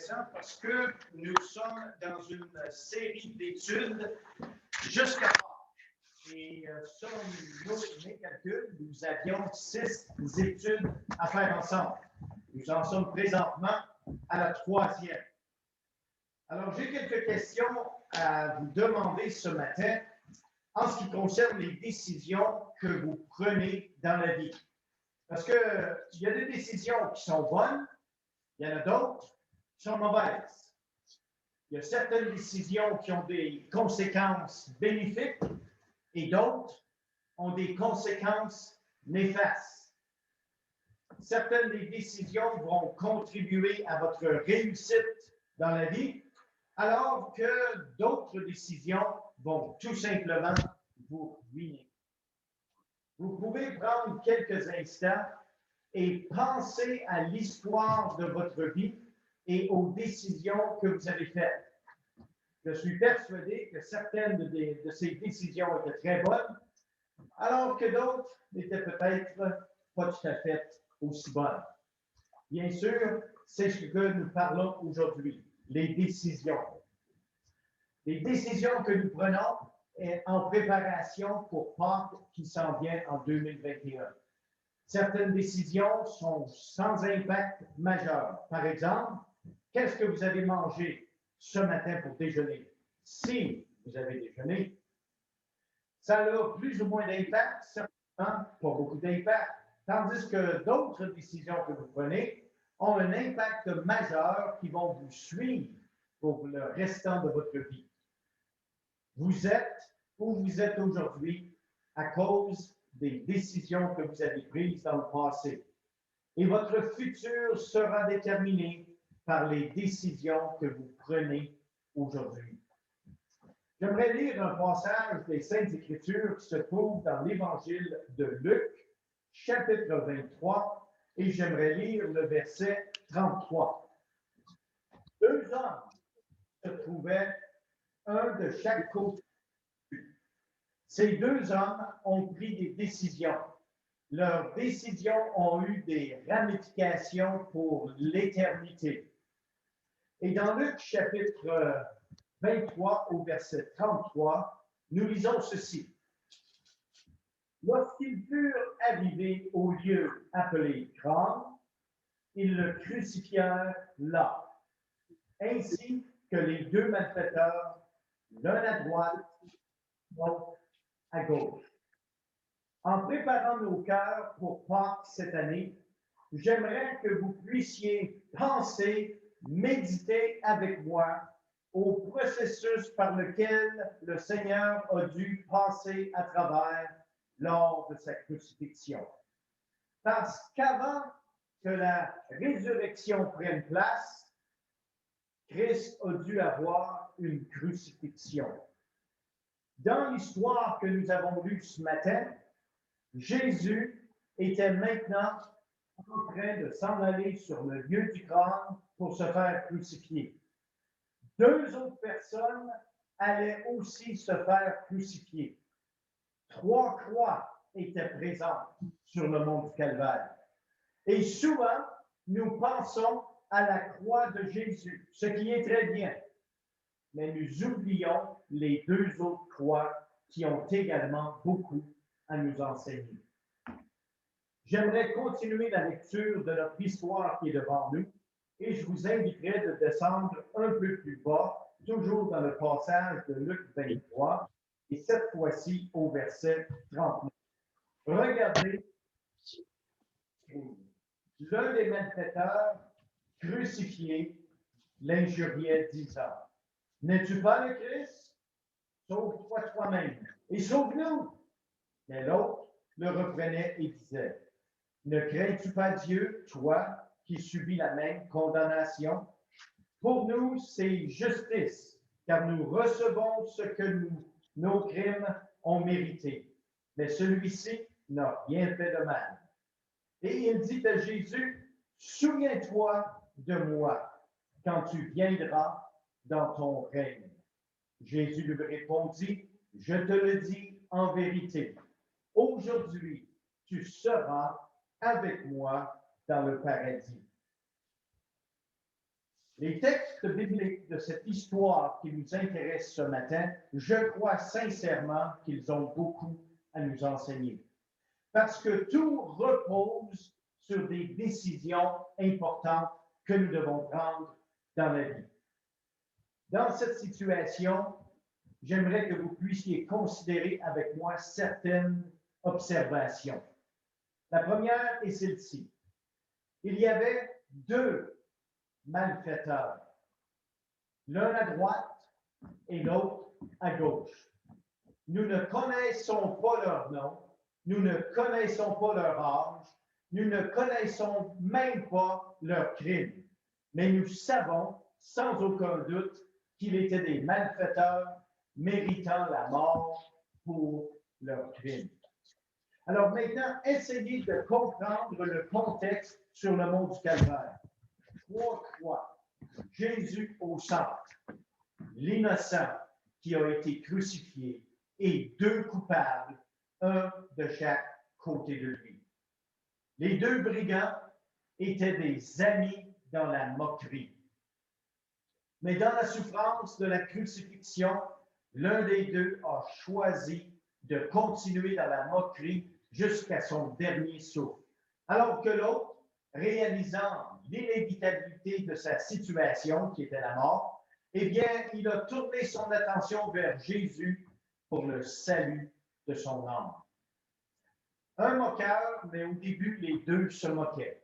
intéressant parce que nous sommes dans une série d'études jusqu'à Pâques. Et selon mes calculs, nous avions 6 études à faire ensemble. Nous en sommes présentement à la 3e. Alors, j'ai quelques questions à vous demander ce matin en ce qui concerne les décisions que vous prenez dans la vie. Parce qu'il y a des décisions qui sont bonnes, il y en a d'autres qui sont mauvaises. Il y a certaines décisions qui ont des conséquences bénéfiques et d'autres ont des conséquences néfastes. Certaines des décisions vont contribuer à votre réussite dans la vie, alors que d'autres décisions vont tout simplement vous ruiner. Vous pouvez prendre quelques instants et penser à l'histoire de votre vie et aux décisions que vous avez faites. Je suis persuadé que certaines de ces décisions étaient très bonnes, alors que d'autres n'étaient peut-être pas tout à fait aussi bonnes. Bien sûr, c'est ce que nous parlons aujourd'hui, les décisions. Les décisions que nous prenons en préparation pour Pâques qui s'en vient en 2021. Certaines décisions sont sans impact majeur. Par exemple, qu'est-ce que vous avez mangé ce matin pour déjeuner? Si vous avez déjeuné, ça a plus ou moins d'impact, certainement pas beaucoup d'impact, tandis que d'autres décisions que vous prenez ont un impact majeur qui vont vous suivre pour le restant de votre vie. Vous êtes où vous êtes aujourd'hui à cause des décisions que vous avez prises dans le passé. Et votre futur sera déterminé par les décisions que vous prenez aujourd'hui. J'aimerais lire un passage des Saintes Écritures qui se trouve dans l'Évangile de Luc, chapitre 23, et j'aimerais lire le verset 33. 2 hommes se trouvaient, un de chaque côté. Ces 2 hommes ont pris des décisions. Leurs décisions ont eu des ramifications pour l'éternité. Et dans Luc chapitre 23 au verset 33, nous lisons ceci. Lorsqu'ils furent arrivés au lieu appelé Grand, ils le crucifièrent là, ainsi que les 2 malfaiteurs, l'un à droite, l'autre à gauche. En préparant nos cœurs pour Pâques cette année, j'aimerais que vous puissiez penser, méditer avec moi au processus par lequel le Seigneur a dû passer à travers lors de sa crucifixion. Parce qu'avant que la résurrection prenne place, Christ a dû avoir une crucifixion. Dans l'histoire que nous avons lue ce matin, Jésus était maintenant en train de s'en aller sur le lieu du crâne pour se faire crucifier. 2 autres personnes allaient aussi se faire crucifier. 3 croix étaient présentes sur le mont du Calvaire. Et souvent, nous pensons à la croix de Jésus, ce qui est très bien. Mais nous oublions les 2 autres croix qui ont également beaucoup à nous enseigner. J'aimerais continuer la lecture de notre histoire qui est devant nous et je vous inviterai de descendre un peu plus bas, toujours dans le passage de Luc 23, et cette fois-ci au verset 39. Regardez, l'un des malfaiteurs crucifié l'injuriait disant, « N'es-tu pas le Christ? Sauve-toi toi-même et sauve-nous. » Mais l'autre le reprenait et disait, « Ne crains-tu pas Dieu, toi qui subis la même condamnation? Pour nous, c'est justice, car nous recevons ce que nos crimes ont mérité. Mais celui-ci n'a rien fait de mal. » Et il dit à Jésus, « Souviens-toi de moi quand tu viendras dans ton règne. » Jésus lui répondit, « Je te le dis en vérité, aujourd'hui tu seras avec moi dans le paradis. » Les textes bibliques de cette histoire qui nous intéresse ce matin, je crois sincèrement qu'ils ont beaucoup à nous enseigner. Parce que tout repose sur des décisions importantes que nous devons prendre dans la vie. Dans cette situation, j'aimerais que vous puissiez considérer avec moi certaines observations. La première est celle-ci. Il y avait deux malfaiteurs, l'un à droite et l'autre à gauche. Nous ne connaissons pas leur nom, nous ne connaissons pas leur âge, nous ne connaissons même pas leur crime, mais nous savons sans aucun doute qu'ils étaient des malfaiteurs méritant la mort pour leur crime. Alors maintenant, essayez de comprendre le contexte sur le mont du Calvaire. 3 croix, Jésus au centre, l'innocent qui a été crucifié et 2 coupables, un de chaque côté de lui. Les 2 brigands étaient des amis dans la moquerie. Mais dans la souffrance de la crucifixion, l'un des 2 a choisi de continuer dans la moquerie jusqu'à son dernier souffle, alors que l'autre, réalisant l'inévitabilité de sa situation, qui était la mort, eh bien, il a tourné son attention vers Jésus pour le salut de son âme. Un moqueur, mais au début, les 2 se moquaient.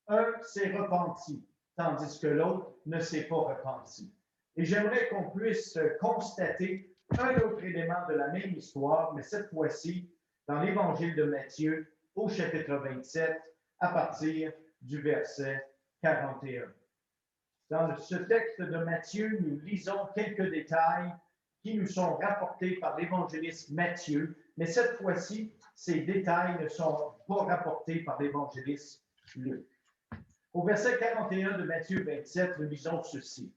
Un s'est repenti, tandis que l'autre ne s'est pas repenti. Et j'aimerais qu'on puisse constater un autre élément de la même histoire, mais cette fois-ci dans l'Évangile de Matthieu, au chapitre 27, à partir du verset 41. Dans ce texte de Matthieu, nous lisons quelques détails qui nous sont rapportés par l'évangéliste Matthieu, mais cette fois-ci, ces détails ne sont pas rapportés par l'évangéliste Luc. Au verset 41 de Matthieu 27, nous lisons ceci.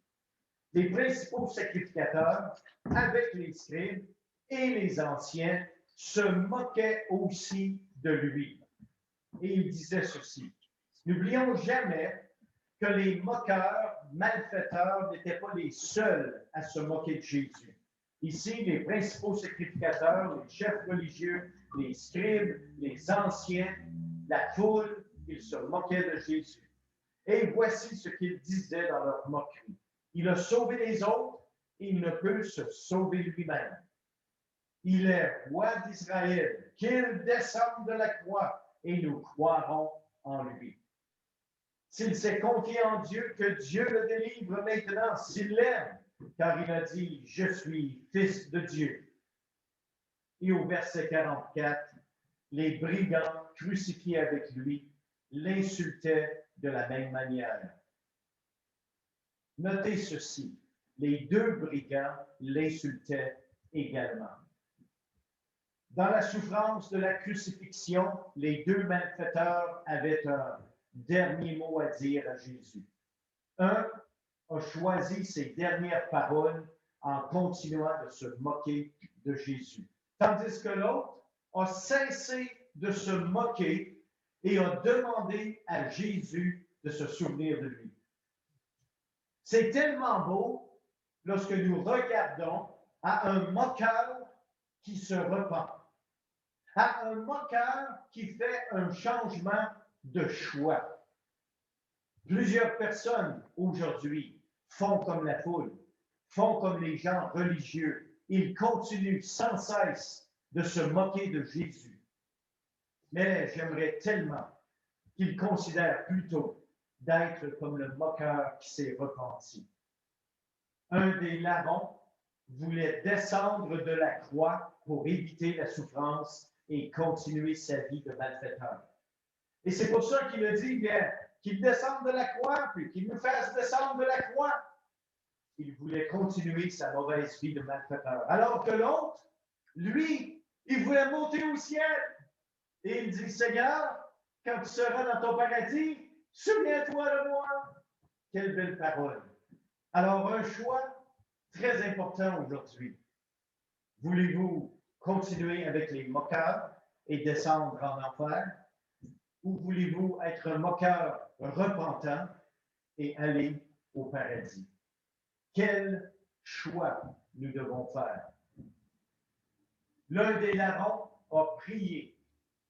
Les principaux sacrificateurs, avec les scribes et les anciens, se moquaient aussi de lui. Et il disait ceci. N'oublions jamais que les moqueurs, malfaiteurs n'étaient pas les seuls à se moquer de Jésus. Ici, les principaux sacrificateurs, les chefs religieux, les scribes, les anciens, la foule, ils se moquaient de Jésus. Et voici ce qu'ils disaient dans leur moquerie. Il a sauvé les autres et il ne peut se sauver lui-même. Il est roi d'Israël, qu'il descende de la croix et nous croirons en lui. S'il s'est confié en Dieu, que Dieu le délivre maintenant, s'il l'aime, car il a dit, je suis fils de Dieu. Et au verset 44, les brigands crucifiés avec lui l'insultaient de la même manière. Notez ceci, les 2 brigands l'insultaient également. Dans la souffrance de la crucifixion, les 2 malfaiteurs avaient un dernier mot à dire à Jésus. Un a choisi ses dernières paroles en continuant de se moquer de Jésus, tandis que l'autre a cessé de se moquer et a demandé à Jésus de se souvenir de lui. C'est tellement beau lorsque nous regardons à un moqueur qui se repent, à un moqueur qui fait un changement de choix. Plusieurs personnes aujourd'hui font comme la foule, font comme les gens religieux. Ils continuent sans cesse de se moquer de Jésus. Mais j'aimerais tellement qu'ils considèrent plutôt d'être comme le moqueur qui s'est repenti. Un des larrons voulait descendre de la croix pour éviter la souffrance et continuer sa vie de malfaiteur. Et c'est pour ça qu'il a dit bien, qu'il descende de la croix, puis qu'il nous fasse descendre de la croix. Il voulait continuer sa mauvaise vie de malfaiteur. Alors que l'autre, lui, il voulait monter au ciel. Et il dit, Seigneur, quand tu seras dans ton paradis, souviens-toi de moi. Quelle belle parole. Alors, un choix très important aujourd'hui. Voulez-vous continuer avec les moqueurs et descendre en enfer? Ou voulez-vous être un moqueur repentant et aller au paradis. Quel choix nous devons faire? L'un des larrons a prié.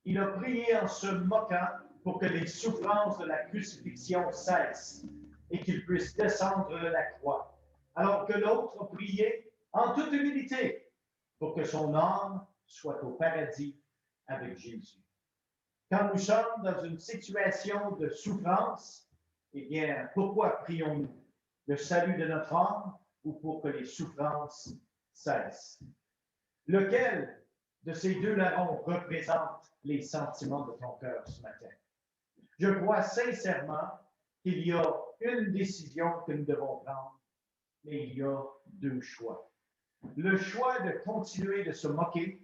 Il a prié en se moquant pour que les souffrances de la crucifixion cessent et qu'il puisse descendre de la croix. Alors que l'autre a prié en toute humilité pour que son âme soit au paradis avec Jésus. Quand nous sommes dans une situation de souffrance, eh bien, pourquoi prions-nous? Le salut de notre âme ou pour que les souffrances cessent? Lequel de ces deux larrons représente les sentiments de ton cœur ce matin? Je crois sincèrement qu'il y a une décision que nous devons prendre, mais il y a deux choix. Le choix de continuer de se moquer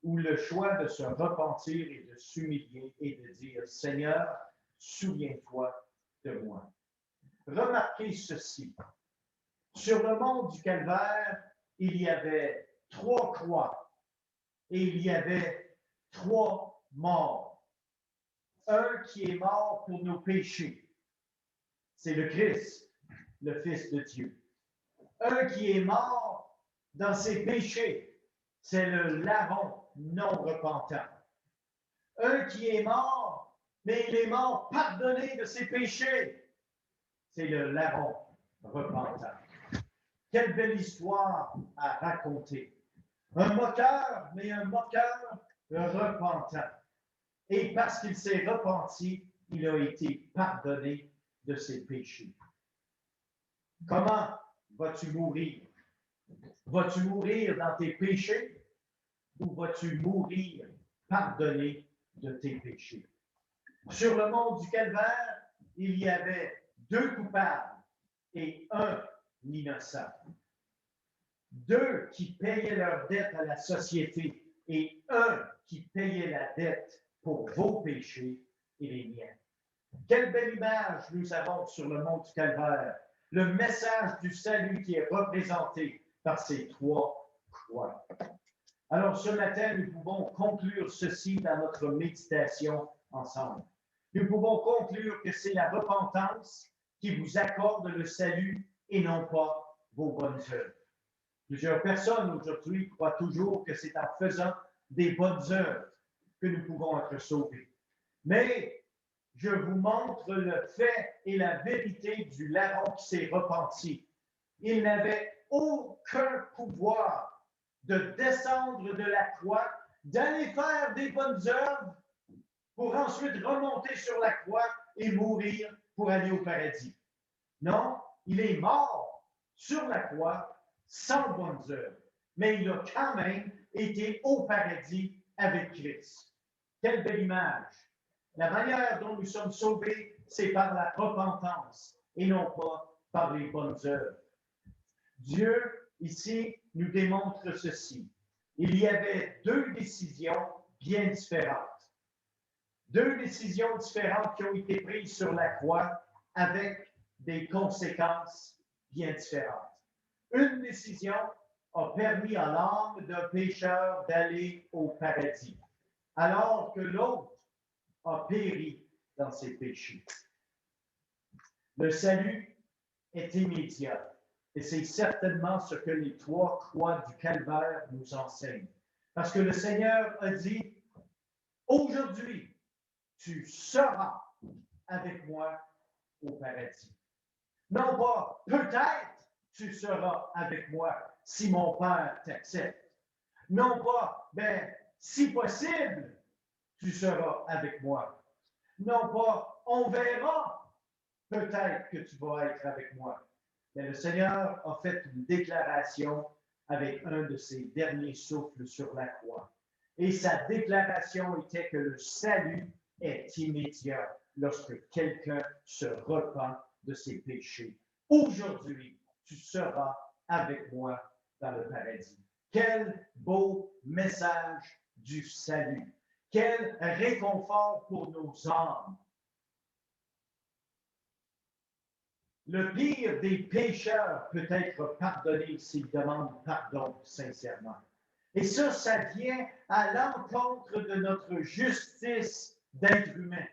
ou le choix de se repentir et de s'humilier et de dire, Seigneur, souviens-toi de moi. Remarquez ceci. Sur le mont du Calvaire, il y avait 3 croix et il y avait 3 morts. Un qui est mort pour nos péchés, c'est le Christ, le Fils de Dieu. Un qui est mort dans ses péchés, c'est le larron non repentant. Un qui est mort, mais il est mort pardonné de ses péchés, c'est le larron repentant. Quelle belle histoire à raconter. Un moqueur, mais un moqueur repentant. Et parce qu'il s'est repenti, il a été pardonné de ses péchés. Comment vas-tu mourir? Vas-tu mourir dans tes péchés ou vas-tu mourir pardonné de tes péchés? Sur le mont du Calvaire, il y avait 2 coupables et un innocent. 2 qui payaient leur dette à la société et un qui payait la dette pour vos péchés et les miens. Quelle belle image nous avons sur le mont du Calvaire. Le message du salut qui est représenté par ces 3 croix. Alors ce matin, nous pouvons conclure ceci dans notre méditation ensemble. Nous pouvons conclure que c'est la repentance qui vous accorde le salut et non pas vos bonnes œuvres. Plusieurs personnes aujourd'hui croient toujours que c'est en faisant des bonnes œuvres que nous pouvons être sauvés. Mais je vous montre le fait et la vérité du larron qui s'est repenti. Il n'avait aucun pouvoir de descendre de la croix, d'aller faire des bonnes œuvres pour ensuite remonter sur la croix et mourir pour aller au paradis. Non, il est mort sur la croix sans bonnes œuvres, mais il a quand même été au paradis avec Christ. Quelle belle image! La manière dont nous sommes sauvés, c'est par la repentance et non pas par les bonnes œuvres. Dieu, ici, nous démontre ceci. Il y avait 2 décisions bien différentes. 2 décisions différentes qui ont été prises sur la croix avec des conséquences bien différentes. Une décision a permis à l'âme d'un pécheur d'aller au paradis, alors que l'autre a péri dans ses péchés. Le salut est immédiat et c'est certainement ce que les 3 croix du Calvaire nous enseignent. Parce que le Seigneur a dit, aujourd'hui, tu seras avec moi au paradis. Non pas peut-être tu seras avec moi si mon Père t'accepte. Non pas, si possible, tu seras avec moi. Non pas, on verra, peut-être que tu vas être avec moi. Mais le Seigneur a fait une déclaration avec un de ses derniers souffles sur la croix. Et sa déclaration était que le salut est immédiat lorsque quelqu'un se repent de ses péchés. Aujourd'hui, tu seras avec moi dans le paradis. Quel beau message du salut. Quel réconfort pour nos âmes. Le pire des pécheurs peut être pardonné s'il demande pardon sincèrement. Et ça vient à l'encontre de notre justice d'être humain.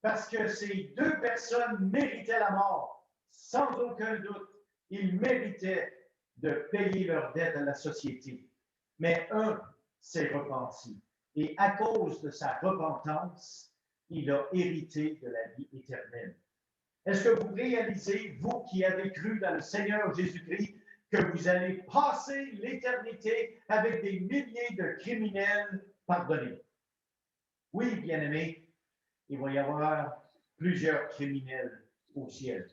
Parce que ces 2 personnes méritaient la mort. sans aucun doute, ils méritaient de payer leurs dettes à la société. Mais un s'est repenti. Et à cause de sa repentance, il a hérité de la vie éternelle. Est-ce que vous réalisez, vous qui avez cru dans le Seigneur Jésus-Christ, que vous allez passer l'éternité avec des milliers de criminels pardonnés? Oui, bien-aimés, il va y avoir plusieurs criminels au ciel,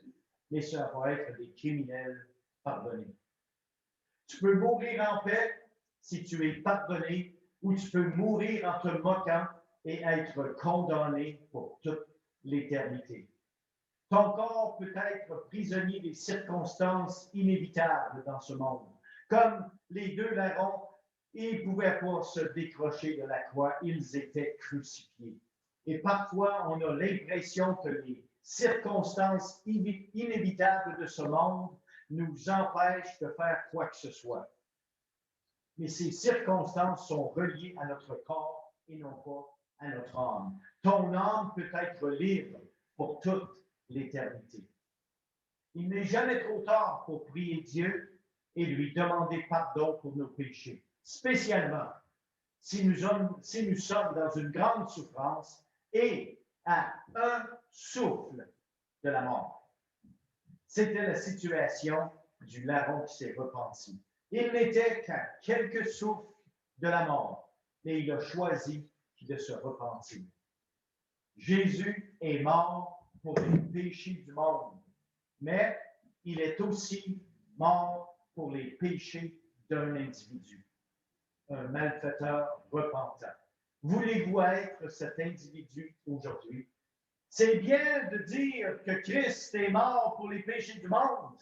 mais ça va être des criminels pardonnés. Tu peux mourir en paix si tu es pardonné, ou tu peux mourir en te moquant et être condamné pour toute l'éternité. Ton corps peut être prisonnier des circonstances inévitables dans ce monde. Comme les deux larrons, ils ne pouvaient pas se décrocher de la croix, ils étaient crucifiés. Et parfois, on a l'impression que les circonstances inévitables de ce monde nous empêchent de faire quoi que ce soit. Mais ces circonstances sont reliées à notre corps et non pas à notre âme. Ton âme peut être libre pour toute l'éternité. Il n'est jamais trop tard pour prier Dieu et lui demander pardon pour nos péchés, spécialement si nous sommes dans une grande souffrance et à un souffle de la mort. C'était la situation du larron qui s'est repenti. Il n'était qu'à quelques souffles de la mort, mais il a choisi de se repentir. Jésus est mort pour les péchés du monde, mais il est aussi mort pour les péchés d'un individu, un malfaiteur repentant. Voulez-vous être cet individu aujourd'hui? C'est bien de dire que Christ est mort pour les péchés du monde,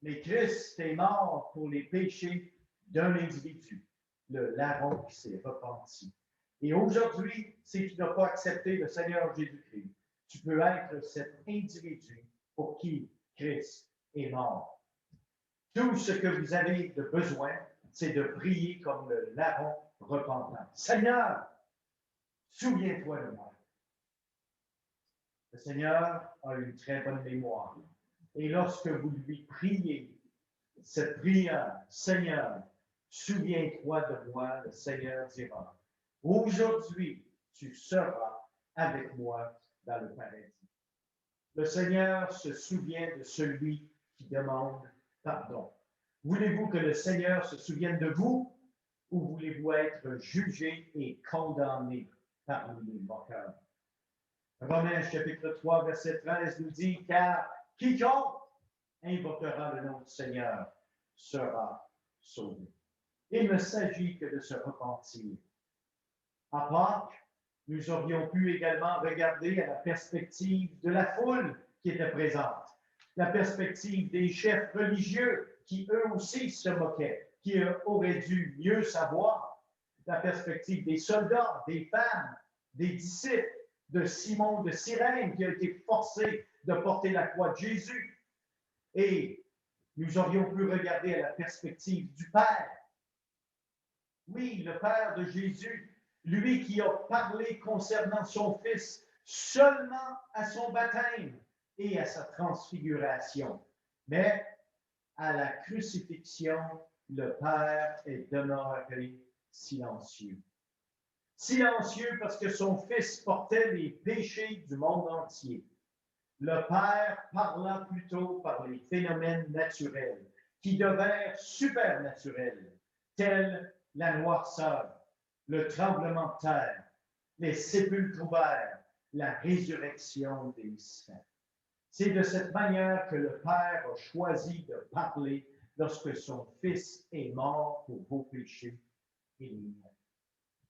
mais Christ est mort pour les péchés d'un individu, le larron qui s'est repenti. Et aujourd'hui, si tu n'as pas accepté le Seigneur Jésus-Christ, tu peux être cet individu pour qui Christ est mort. Tout ce que vous avez de besoin, c'est de prier comme le larron repentant. Seigneur, souviens-toi de moi. Le Seigneur a une très bonne mémoire. Et lorsque vous lui priez cette prière, Seigneur, souviens-toi de moi, le Seigneur dira, aujourd'hui, tu seras avec moi dans le paradis. Le Seigneur se souvient de celui qui demande pardon. Voulez-vous que le Seigneur se souvienne de vous ou voulez-vous être jugé et condamné parmi les moqueurs? Romains chapitre 3, verset 13 nous dit, car quiconque invoquera le nom du Seigneur sera sauvé. Il ne s'agit que de se repentir. À Pâques, nous aurions pu également regarder à la perspective de la foule qui était présente, la perspective des chefs religieux qui eux aussi se moquaient, qui auraient dû mieux savoir, la perspective des soldats, des femmes, des disciples, de Simon de Cyrène qui a été forcé de porter la croix de Jésus. Et nous aurions pu regarder à la perspective du Père. Oui, le Père de Jésus, lui qui a parlé concernant son Fils seulement à son baptême et à sa transfiguration. Mais à la crucifixion, le Père est demeuré silencieux. Silencieux parce que son Fils portait les péchés du monde entier. Le Père parla plutôt par les phénomènes naturels qui devinrent supernaturels, tels la noirceur, le tremblement de terre, les sépulcres ouverts, la résurrection des saints. C'est de cette manière que le Père a choisi de parler lorsque son Fils est mort pour vos péchés et les miens.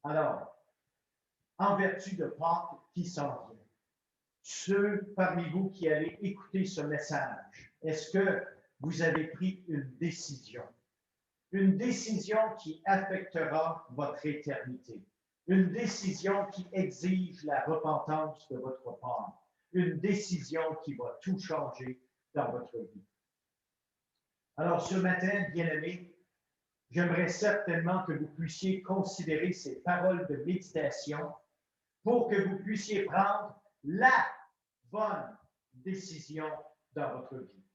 Alors, en vertu de Pâques qui s'en vient, ceux parmi vous qui allez écouter ce message, est-ce que vous avez pris une décision? Une décision qui affectera votre éternité. Une décision qui exige la repentance de votre part. Une décision qui va tout changer dans votre vie. Alors ce matin, bien-aimés, j'aimerais certainement que vous puissiez considérer ces paroles de méditation pour que vous puissiez prendre la bonne décision dans votre vie.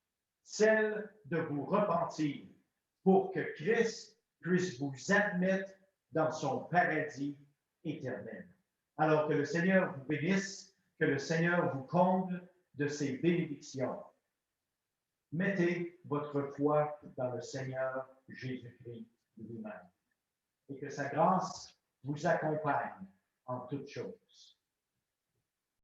celle de vous repentir pour que Christ puisse vous admettre dans son paradis éternel. Alors que le Seigneur vous bénisse, que le Seigneur vous comble de ses bénédictions. Mettez votre foi dans le Seigneur Jésus-Christ lui-même et que sa grâce vous accompagne en toutes choses.